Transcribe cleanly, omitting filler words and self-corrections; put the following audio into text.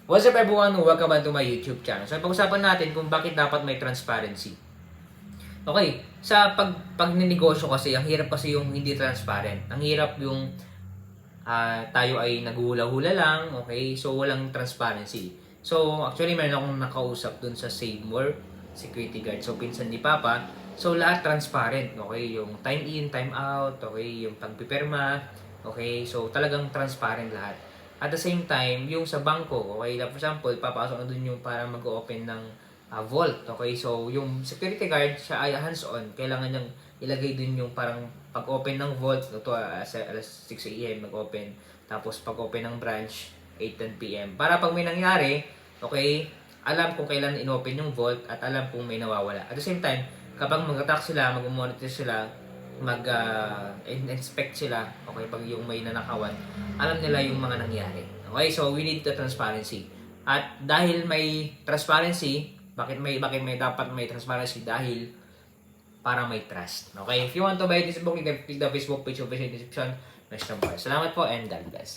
What's up everyone? Welcome back to my YouTube channel. So, pag-usapan natin kung bakit dapat may transparency. Okay, sa pag-negosyo kasi, ang hirap kasi yung hindi transparent. Ang hirap yung tayo ay naghula-hula lang, okay? So, walang transparency. So, actually, meron akong nakausap dun sa Save More security guard. So, pinsan ni Papa. So, lahat transparent, okay? Yung time in, time out, okay? Yung pagpipirma, okay? So, talagang transparent lahat. At the same time, yung sa bangko, okay? For example, papasok na dun yung para mag-open ng vault, okay? So, yung security guard, siya ay hands-on. Kailangan niyang ilagay dun yung parang pag-open ng vault, ito alas 6 a.m. mag-open. Tapos, pag-open ng branch, 8:10 p.m. Para pag may nangyari, okay, alam kung kailan in-open yung vault at alam kung may nawawala. At the same time, kapag mag-attack sila, mag-monitor sila, mag-inspect sila, okay, pag yung may nanakawan, alam nila yung mga nangyari. Okay, so we need the transparency. At dahil may transparency, bakit may dapat may transparency? Dahil para may trust. Okay, if you want to buy this book, you can click the Facebook page of the description. Next time, salamat po and God bless.